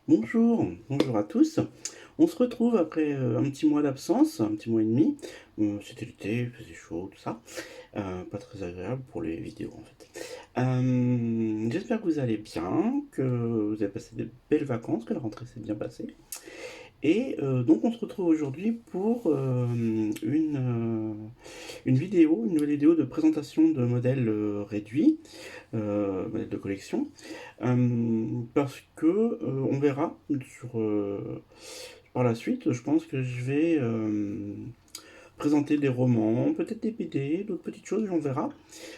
Bonjour, bonjour à tous. On se retrouve après un petit mois d'absence, un petit mois et demi. C'était l'été, il faisait chaud, tout ça. Pas très agréable pour les vidéos en fait. J'espère que vous allez bien, que vous avez passé de belles vacances, que la rentrée s'est bien passée. Et donc on se retrouve aujourd'hui pour une nouvelle vidéo de présentation de modèles réduits, modèles de collection. Parce que on verra par la suite, je pense que je vais présenter des romans, peut-être des BD, d'autres petites choses, on verra.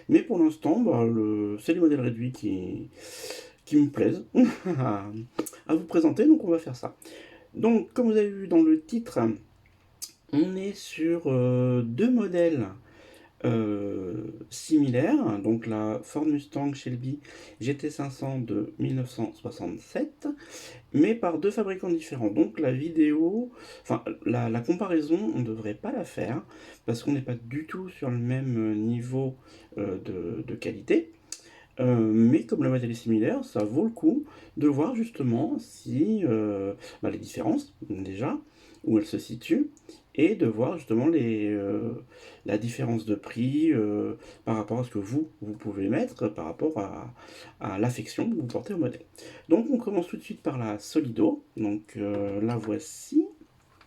Mais pour l'instant, c'est les modèles réduits qui me plaisent à vous présenter, donc on va faire ça. Donc, comme vous avez vu dans le titre, on est sur deux modèles similaires, donc la Ford Mustang Shelby GT500 de 1967, mais par deux fabricants différents. Donc la vidéo, enfin la comparaison, on ne devrait pas la faire, parce qu'on n'est pas du tout sur le même niveau de qualité. Mais comme le modèle est similaire, ça vaut le coup de voir justement si les différences, déjà, où elles se situent, et de voir justement la différence de prix par rapport à ce que vous pouvez mettre, par rapport à l'affection que vous portez au modèle. Donc on commence tout de suite par la Solido. Donc la voici.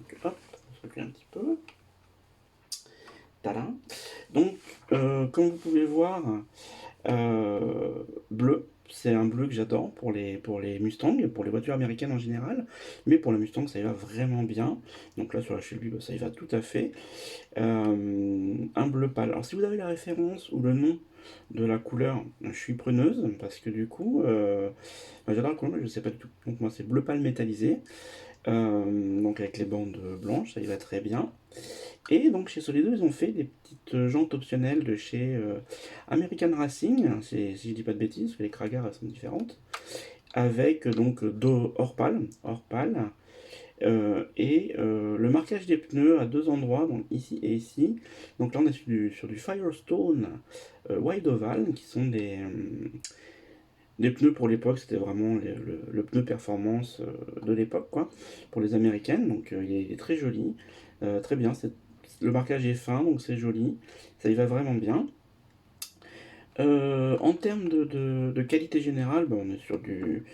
Donc, hop, on se recule un petit peu. Tadam. Donc, comme vous pouvez voir, bleu, c'est un bleu que j'adore pour les Mustangs, pour les voitures américaines en général, mais pour la Mustang ça y va vraiment bien. Donc là sur la Shelby ça y va tout à fait. Un bleu pâle. Alors si vous avez la référence ou le nom de la couleur, je suis preneuse parce que du coup, j'adore la couleur, mais je ne sais pas du tout. Donc moi c'est bleu pâle métallisé, donc avec les bandes blanches, ça y va très bien. Et donc chez Solido, ils ont fait des petites jantes optionnelles de chez American Racing, si je dis pas de bêtises, parce que les Cragars sont différentes, avec donc dos hors pâle, le marquage des pneus à deux endroits, donc ici et ici. Donc là on est sur du Firestone Wide Oval, qui sont des pneus pour l'époque, c'était vraiment le pneu performance de l'époque, quoi, pour les américaines. Donc il est très joli, très bien. Le marquage est fin, donc c'est joli, ça y va vraiment bien. En termes de qualité générale, on est sur du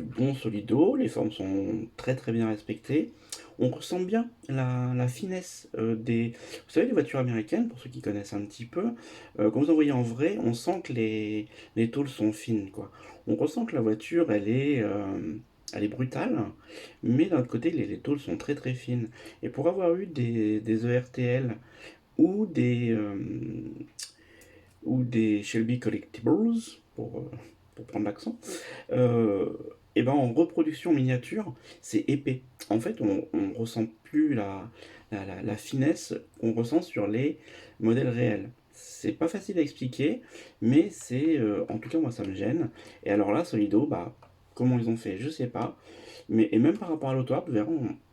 bon solido, les formes sont très très bien respectées. On ressent bien la finesse des... Vous savez, les voitures américaines, pour ceux qui connaissent un petit peu, quand vous en voyez en vrai, on sent que les tôles sont fines, quoi. On ressent que la voiture, elle est brutale, mais d'un autre côté, les tôles sont très très fines. Et pour avoir eu des ERTL ou des Shelby Collectibles, pour prendre l'accent, euh, et ben en reproduction miniature, c'est épais. En fait, on ressent plus la finesse qu'on ressent sur les modèles réels. C'est pas facile à expliquer, mais en tout cas, moi, ça me gêne. Et alors là, Solido, comment ils ont fait, je sais pas. Et même par rapport à l'Auto-Art,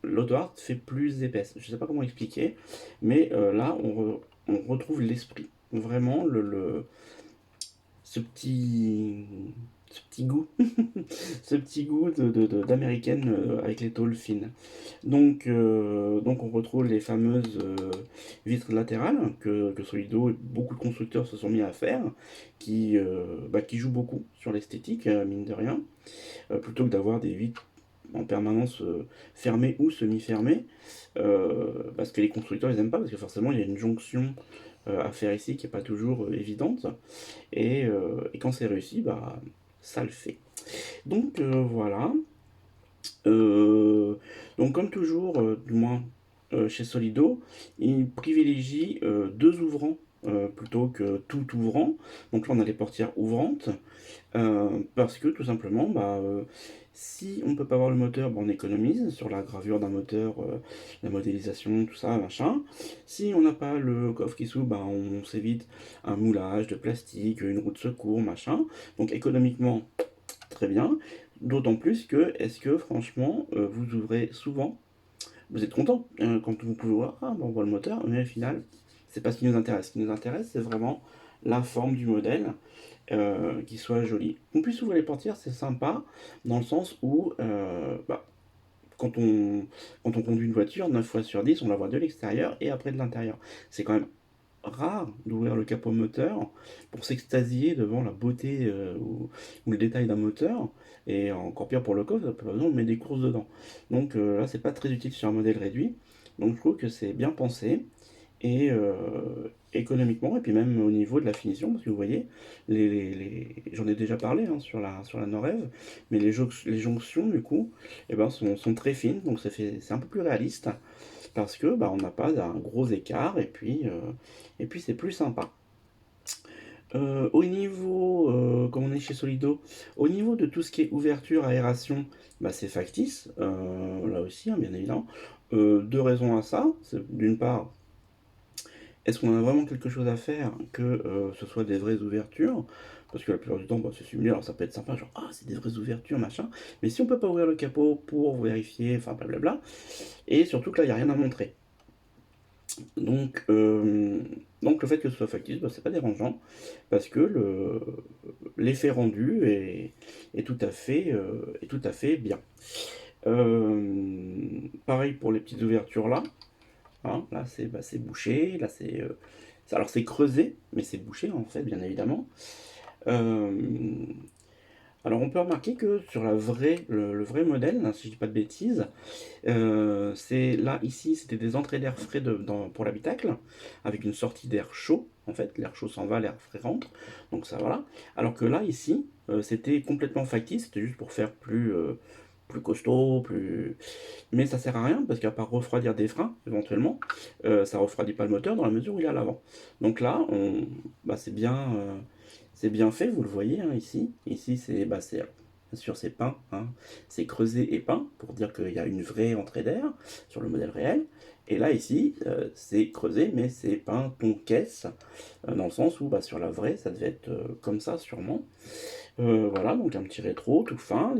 l'Auto-Art fait plus épaisse. Je sais pas comment expliquer, mais là, on retrouve l'esprit. Vraiment, ce petit, ce petit goût, ce petit goût d'américaine avec les tôles fines. Donc on retrouve les fameuses vitres latérales que Solido et beaucoup de constructeurs se sont mis à faire, qui jouent beaucoup sur l'esthétique, mine de rien, plutôt que d'avoir des vitres en permanence fermées ou semi-fermées, parce que les constructeurs ils aiment pas, parce que forcément il y a une jonction à faire ici qui n'est pas toujours évidente. Et quand c'est réussi, ça le fait. Donc voilà. Euh, donc comme toujours, du moins chez Solido, il privilégie deux ouvrants plutôt que tout ouvrant. Donc là on a les portières ouvrantes. Parce que tout simplement, si on ne peut pas avoir le moteur, on économise sur la gravure d'un moteur, la modélisation, tout ça, machin. Si on n'a pas le coffre qui s'ouvre, on s'évite un moulage de plastique, une roue de secours, machin. Donc économiquement, très bien. D'autant plus que, est-ce que franchement, vous ouvrez souvent, vous êtes content quand vous pouvez voir, on voit le moteur, mais au final, c'est pas ce qui nous intéresse. Ce qui nous intéresse, c'est vraiment la forme du modèle, qui soit joli. Qu'on puisse ouvrir les portières, c'est sympa, dans le sens où bah, quand on, quand on conduit une voiture, 9 fois sur 10, on la voit de l'extérieur et après de l'intérieur. C'est quand même rare d'ouvrir le capot moteur pour s'extasier devant la beauté ou le détail d'un moteur. Et encore pire pour le coffre, par exemple, on met des courses dedans. Donc là, c'est pas très utile sur un modèle réduit. Donc je trouve que c'est bien pensé et économiquement, et puis même au niveau de la finition, parce que vous voyez, j'en ai déjà parlé hein, sur la Norev, mais les jonctions, du coup, eh ben, sont très fines, donc c'est un peu plus réaliste, parce que bah, on n'a pas un gros écart, et puis c'est plus sympa. Au niveau, comme on est chez Solido, au niveau de tout ce qui est ouverture, aération, bah, c'est factice, là aussi, hein, bien évidemment. Deux raisons à ça. D'une part, est-ce qu'on a vraiment quelque chose à faire que ce soit des vraies ouvertures? Parce que la plupart du temps, bah, c'est simulé, alors ça peut être sympa, genre, ah, c'est des vraies ouvertures, machin. Mais si on peut pas ouvrir le capot pour vérifier, enfin, blablabla, et surtout que là, il n'y a rien à montrer. Donc, donc le fait que ce soit factice, bah, c'est pas dérangeant, parce que l'effet rendu est tout à fait bien. Pareil pour les petites ouvertures là. Hein, là, c'est bouché. Là, alors, c'est creusé, mais c'est bouché, en fait, bien évidemment. Euh, alors, on peut remarquer que sur le vrai modèle, hein, si je dis pas de bêtises, c'est là, ici, c'était des entrées d'air frais pour l'habitacle, avec une sortie d'air chaud. En fait, l'air chaud s'en va, l'air frais rentre. Donc, ça, voilà. Alors que là, ici, c'était complètement factice. C'était juste pour faire plus costaud, plus. Mais ça sert à rien parce qu'à part refroidir des freins, éventuellement, ça refroidit pas le moteur dans la mesure où il est à l'avant. Donc là, bah, c'est bien fait, vous le voyez hein, ici. Ici, bien sûr, c'est peint, hein. C'est creusé et peint pour dire qu'il y a une vraie entrée d'air sur le modèle réel. Et là, ici, c'est creusé, mais c'est peint ton caisse, dans le sens où bah, sur la vraie, ça devait être comme ça, sûrement. Voilà, donc un petit rétro tout fin.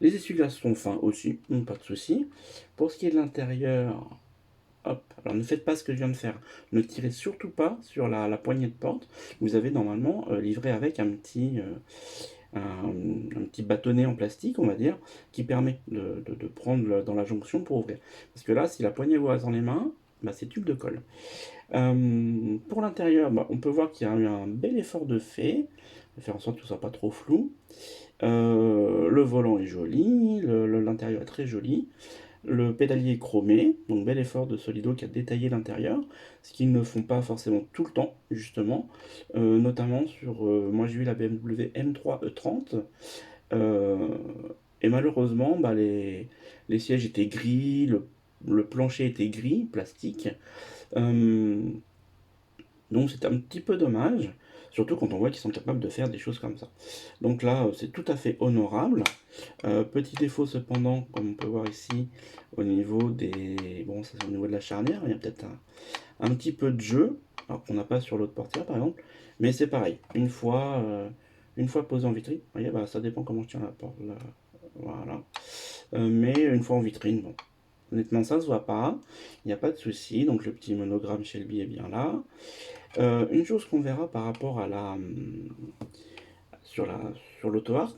Les essuie-glaces sont fins aussi, pas de souci. Pour ce qui est de l'intérieur, hop, alors ne faites pas ce que je viens de faire. Ne tirez surtout pas sur la poignée de porte. Vous avez normalement livré avec un petit bâtonnet en plastique, on va dire, qui permet de prendre dans la jonction pour ouvrir. Parce que là, si la poignée vous reste dans les mains, bah, c'est tube de colle. Pour l'intérieur, bah, on peut voir qu'il y a eu un bel effort de fait, de faire en sorte que ce soit pas trop flou. Le volant est joli, l'intérieur est très joli. Le pédalier est chromé, donc bel effort de Solido qui a détaillé l'intérieur, ce qu'ils ne font pas forcément tout le temps, justement. Notamment sur. Moi j'ai eu la BMW M3 E30, euh, et malheureusement, bah, les sièges étaient gris, le plancher était gris, plastique. Euh, donc c'est un petit peu dommage, surtout quand on voit qu'ils sont capables de faire des choses comme ça. Donc là, c'est tout à fait honorable. Petit défaut cependant, comme on peut voir ici, au niveau des. Bon, ça c'est au niveau de la charnière, il y a peut-être un petit peu de jeu, alors qu'on n'a pas sur l'autre portière par exemple, mais c'est pareil. Une fois posé en vitrine, vous voyez, bah, ça dépend comment je tiens la porte. Voilà. Mais une fois en vitrine, bon. Honnêtement, ça se voit pas, il n'y a pas de souci, donc le petit monogramme Shelby est bien là. Une chose qu'on verra par rapport à sur la, sur l'auto-art,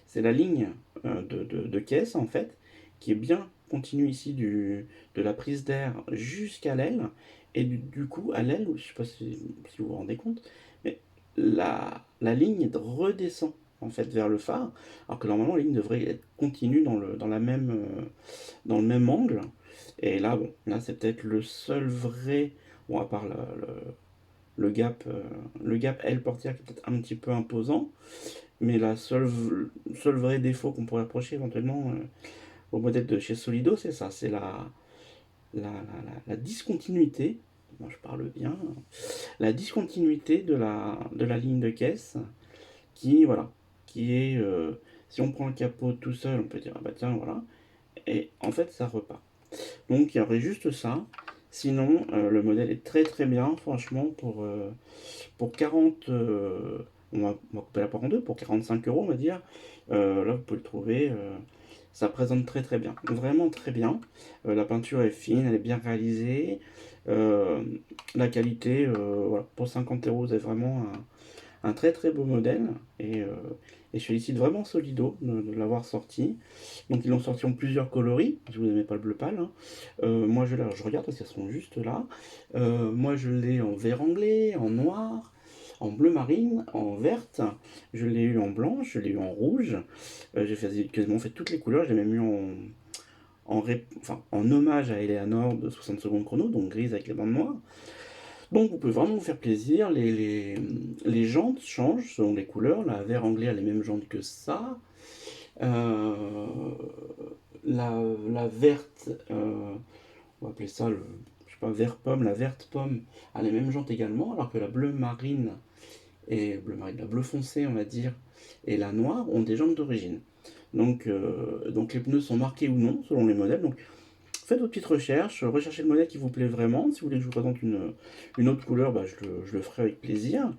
c'est la ligne de caisse en fait, qui est bien continue ici de la prise d'air jusqu'à l'aile, et du coup à l'aile, je sais pas si vous vous rendez compte, mais la ligne redescend en fait vers le phare, alors que normalement la ligne devrait être continue dans le même angle. Et là, bon, là c'est peut-être le seul vrai, bon à part le gap L portière qui est peut-être un petit peu imposant, mais seul vrai défaut qu'on pourrait reprocher éventuellement au modèle de chez Solido, c'est ça, c'est la discontinuité, moi je parle bien, la discontinuité de la ligne de caisse qui, voilà, qui est, si on prend le capot tout seul, on peut dire, ah bah tiens, voilà, et en fait ça repart. Donc il y aurait juste ça. Sinon, le modèle est très très bien, franchement, pour 40, on va couper la part en deux, pour 45 euros, on va dire. Là, vous pouvez le trouver. Ça présente très très bien, vraiment très bien. La peinture est fine, elle est bien réalisée. Euh, la qualité, voilà, pour 50 €, c'est vraiment un très très beau modèle. Et je félicite vraiment Solido de l'avoir sorti. Donc ils l'ont sorti en plusieurs coloris, si vous n'aimez pas le bleu pâle, hein. Moi je regarde parce qu'elles sont juste là. Moi je l'ai en vert anglais, en noir, en bleu marine, en verte. Je l'ai eu en blanche, je l'ai eu en rouge. Quasiment fait toutes les couleurs. Je l'ai même eu en hommage à Eleanor de 60 secondes chrono, donc grise avec les bandes noires. Donc vous pouvez vraiment vous faire plaisir. Les jantes changent selon les couleurs. La vert anglais a les mêmes jantes que ça. Euh, la verte, on va appeler ça je sais pas, vert pomme, la verte pomme a les mêmes jantes également, alors que la bleue marine la bleue foncé, on va dire, et la noire ont des jantes d'origine. Donc les pneus sont marqués ou non selon les modèles. Donc faites vos petites recherches, recherchez le modèle qui vous plaît vraiment. Si vous voulez que je vous présente une autre couleur, bah, je le ferai avec plaisir.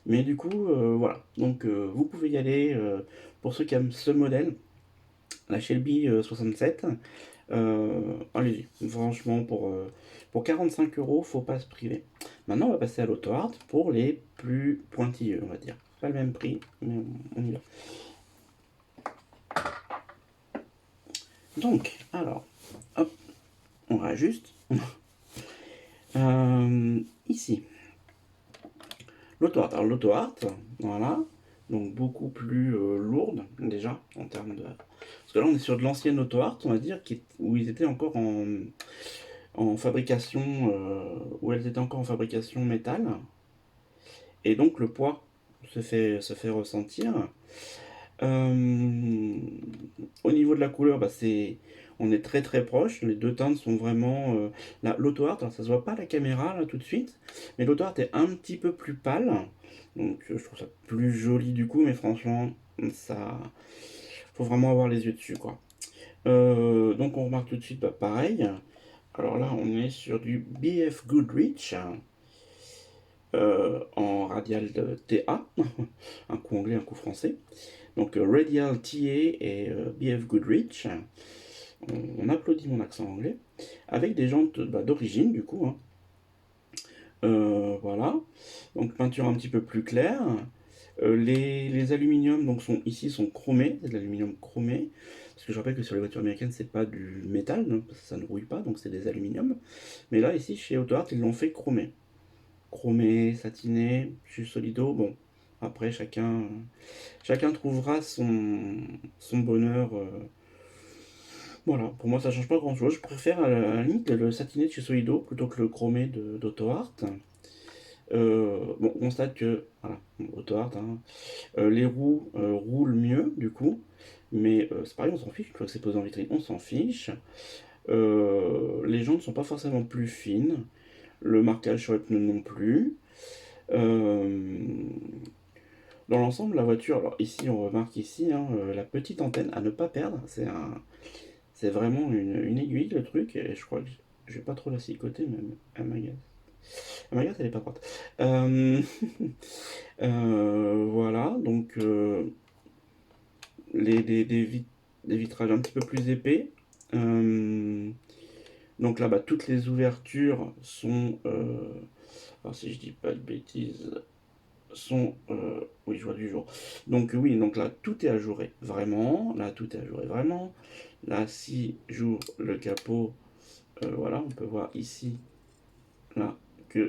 Mais du coup, voilà. Donc vous pouvez y aller pour ceux qui aiment ce modèle, la Shelby 67. Allez-y, franchement, pour 45 €, faut pas se priver. Maintenant, on va passer à l'Auto Art pour les plus pointilleux, on va dire. Pas le même prix, mais on y va. Donc, alors, hop, on réajuste. Ici, l'Auto Art. Alors, l'Auto Art, voilà, donc beaucoup plus lourde, déjà, en termes de... Parce que là, on est sur de l'ancienne Auto Art, on va dire, où ils étaient encore en fabrication, où elles étaient encore en fabrication métal. Et donc le poids se fait ressentir. Euh, Au niveau de la couleur, bah, on est très très proche. Les deux teintes sont vraiment. L'Auto Art, alors ça se voit pas à la caméra là tout de suite, mais l'Auto Art est un petit peu plus pâle. Donc je trouve ça plus joli du coup, mais franchement, ça. Faut vraiment avoir les yeux dessus quoi. Donc on remarque tout de suite, bah, pareil. Alors là, on est sur du BF Goodrich. En radial de TA, un coup anglais, un coup français. Donc Radial TA et BF Goodrich. On applaudit mon accent anglais. Avec des jantes d'origine du coup, hein. Voilà. Donc peinture un petit peu plus claire. Les aluminiums donc ici sont chromés, c'est de l'aluminium chromé. Parce que je rappelle que sur les voitures américaines, c'est pas du métal, hein, parce que ça ne rouille pas, donc c'est des aluminiums. Mais là, ici, chez Auto Art, ils l'ont fait chromé. Chromé, satiné, chez Solido, bon, après chacun trouvera son bonheur. Voilà, pour moi ça change pas grand chose. Je préfère à la limite le satiné de chez Solido plutôt que le chromé d'Auto Art. Bon, on constate que, voilà, Auto Art, hein, les roues roulent mieux du coup, mais c'est pareil, on s'en fiche, une fois que c'est posé en vitrine, on s'en fiche. Les jantes ne sont pas forcément plus fines, le marquage sur les pneus non plus. Euh, Dans l'ensemble, la voiture, alors ici on remarque ici hein, la petite antenne à ne pas perdre, c'est vraiment une aiguille le truc, et je crois que je vais pas trop la cicoter, même elle m'agace. Elle m'agace, elle est pas droite. Euh, voilà, donc des vitrages un petit peu plus épais. Euh, donc là, bah, toutes les ouvertures sont, alors si je dis pas de bêtises, oui, je vois du jour. Donc oui, donc là, tout est ajouré, vraiment. Là, tout est ajouré, vraiment. Là, si j'ouvre le capot, voilà, on peut voir ici, là, que...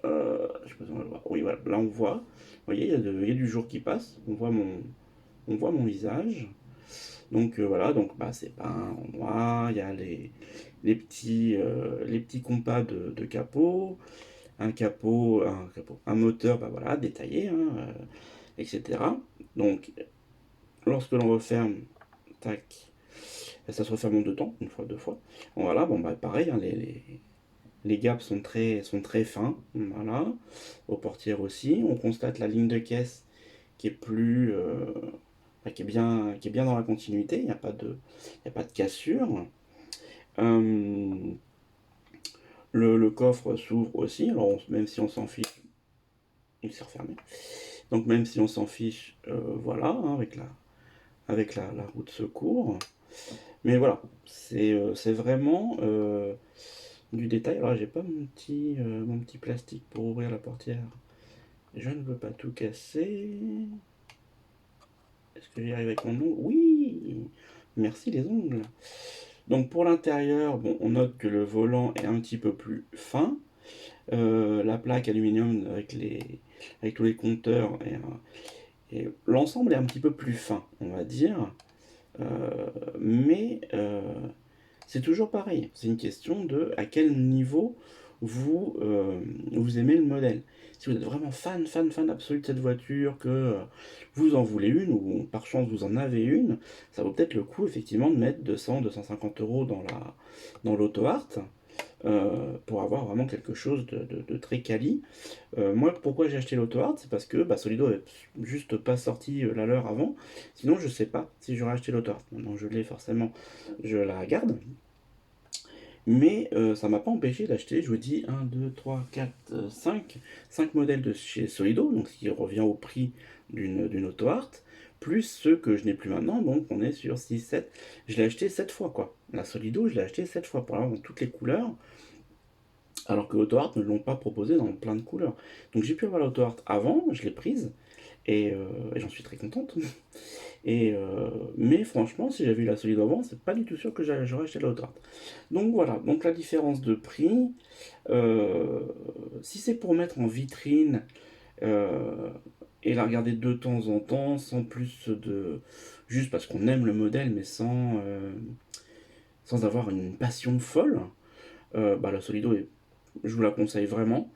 je sais pas si on va le voir. Oui, voilà, là, on voit. Vous voyez, il y a du jour qui passe. On voit mon visage. Donc voilà, donc bah, c'est peint en noir. Il y a les petits compas de capot. Un moteur, bah voilà, détaillé, hein, etc. Donc, lorsque l'on referme, tac, ça se referme en deux temps, une fois, deux fois. Voilà, bon, bah pareil, hein, les gaps sont très fins, voilà, aux portières aussi. On constate la ligne de caisse qui est plus, qui est bien dans la continuité, il n'y a pas de cassure. Euh, le coffre s'ouvre aussi, alors même si on s'en fiche, il s'est refermé. Donc même si on s'en fiche, voilà, hein, avec la roue de secours. Mais voilà, c'est vraiment du détail. Alors j'ai pas mon petit plastique pour ouvrir la portière. Je ne veux pas tout casser. Est-ce que j'y arrive avec mon ongle? Oui! Merci les ongles. Donc pour l'intérieur, bon, on note que le volant est un petit peu plus fin. La plaque aluminium avec tous les compteurs et l'ensemble est un petit peu plus fin, on va dire. Mais c'est toujours pareil. C'est une question de à quel niveau vous aimez le modèle. Si vous êtes vraiment fan absolu de cette voiture, que vous en voulez une, ou par chance vous en avez une, ça vaut peut-être le coup effectivement de mettre 200-250 € dans l'auto art pour avoir vraiment quelque chose de très quali. Moi, pourquoi j'ai acheté l'auto art, c'est parce que Solido est juste pas sorti la leur avant. Sinon, je sais pas si j'aurais acheté l'auto art. Maintenant, je l'ai forcément, je la garde. Mais ça m'a pas empêché d'acheter, je vous dis, 5 modèles de chez Solido, donc ce qui revient au prix d'une auto art, plus ceux que je n'ai plus maintenant, donc on est sur 6 7. Je l'ai acheté 7 fois, quoi. La Solido, je l'ai acheté 7 fois pour l'avoir dans toutes les couleurs, alors que l'auto art ne l'ont pas proposé dans plein de couleurs. Donc j'ai pu avoir l'auto art avant, je l'ai prise, et j'en suis très contente. Mais franchement, si j'avais eu la Solido avant, c'est pas du tout sûr que j'aurais acheté l'auto art. Donc voilà, donc la différence de prix, euh, si c'est pour mettre en vitrine euh, et la regarder de temps en temps, sans plus de... juste parce qu'on aime le modèle, mais sans avoir une passion folle, la Solido, je vous la conseille vraiment.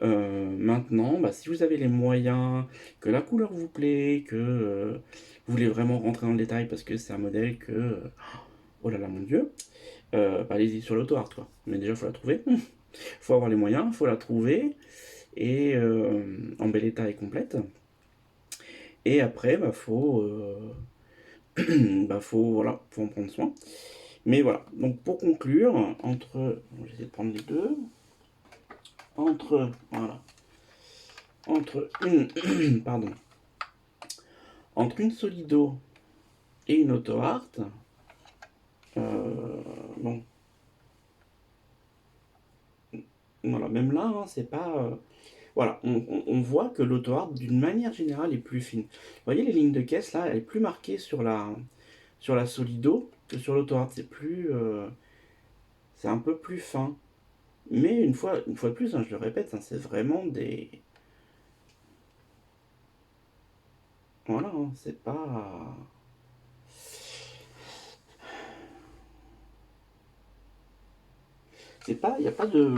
Maintenant, si vous avez les moyens, que la couleur vous plaît, que vous voulez vraiment rentrer dans le détail parce que c'est un modèle oh là là mon dieu, allez-y sur l'auto art quoi. Mais déjà, faut la trouver. Faut avoir les moyens, faut la trouver et en bel état et complète. Et après, voilà, faut en prendre soin. Mais voilà. Donc pour conclure, je vais essayer de prendre les deux, voilà, pardon, entre une Solido et une auto art, bon, voilà, même là, hein, c'est pas, voilà, on voit que l'auto art, d'une manière générale, est plus fine. Vous voyez les lignes de caisse là, elle est plus marquée sur la Solido que sur l'auto art. C'est un peu plus fin. Mais une fois de plus, hein, je le répète, hein, c'est vraiment des, voilà, hein, c'est pas, il n'y a pas de,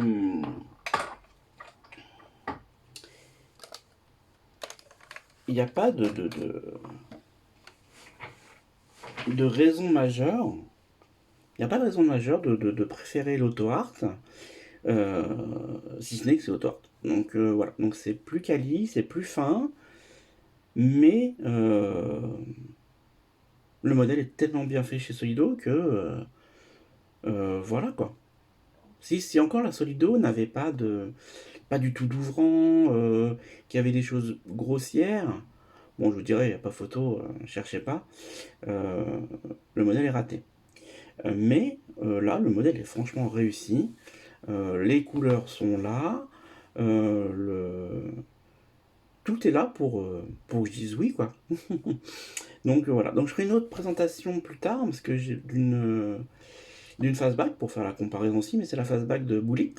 il n'y a pas de raison majeure. Il n'y a pas de raison majeure de préférer l'auto art, si ce n'est que c'est auto art. Donc voilà, donc c'est plus quali, c'est plus fin, mais le modèle est tellement bien fait chez Solido que voilà quoi. Si encore la Solido n'avait pas du tout d'ouvrant, qui avait des choses grossières, bon je vous dirais, il n'y a pas photo, cherchez pas, euh, le modèle est raté. Mais là, le modèle est franchement réussi. Les couleurs sont là. Tout est là pour que je dise oui, quoi. Donc voilà. Donc je ferai une autre présentation plus tard, parce que j'ai d'une fastback pour faire la comparaison aussi, mais c'est la fastback de Bullet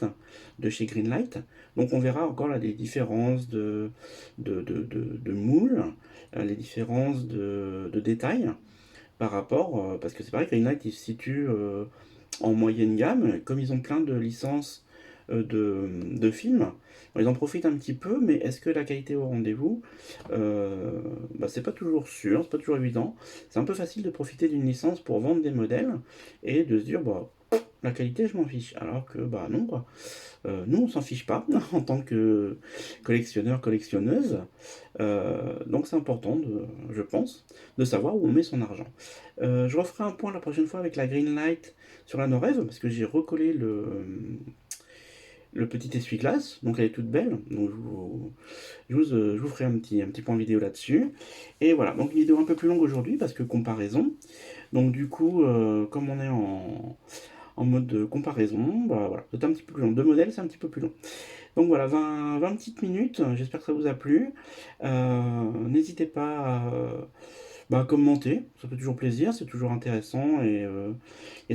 de chez Greenlight. Donc on verra encore là les différences de moule, les différences de détails par rapport, parce que c'est pareil, Greenlight il se situe en moyenne gamme, comme ils ont plein de licences de films, ils en profitent un petit peu, mais est-ce que la qualité est au rendez-vous? C'est pas toujours sûr, c'est pas toujours évident. C'est un peu facile de profiter d'une licence pour vendre des modèles et de se dire, la qualité, je m'en fiche. Alors que, non, quoi. Nous, on s'en fiche pas en tant que collectionneur, collectionneuse. Donc, c'est important, je pense, de savoir où on met son argent. Je referai un point la prochaine fois avec la Greenlight sur la Norev, parce que j'ai recollé le petit essuie-glace, donc elle est toute belle. Donc je vous ferai un petit point vidéo là-dessus. Et voilà, donc une vidéo un peu plus longue aujourd'hui, parce que comparaison. Donc du coup, comme on est en mode de comparaison. Bah, voilà, c'est un petit peu plus long. Deux modèles, c'est un petit peu plus long. Donc voilà, 20 petites minutes, j'espère que ça vous a plu. N'hésitez pas à commenter, ça fait toujours plaisir, c'est toujours intéressant et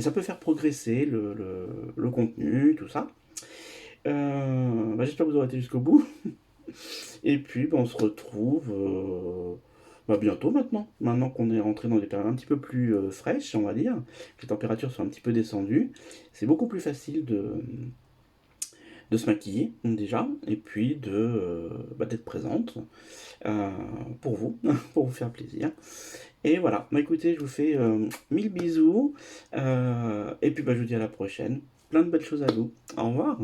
ça peut faire progresser le contenu, tout ça. J'espère que vous aurez été jusqu'au bout. Et puis on se retrouve bientôt maintenant. Maintenant qu'on est rentré dans des périodes un petit peu plus fraîches, on va dire, que les températures sont un petit peu descendues, c'est beaucoup plus facile de se maquiller déjà, et puis d'être présente euh, pour vous, pour vous faire plaisir. Et voilà, écoutez, je vous fais 1000 bisous, et puis je vous dis à la prochaine. Plein de belles choses à vous. Au revoir.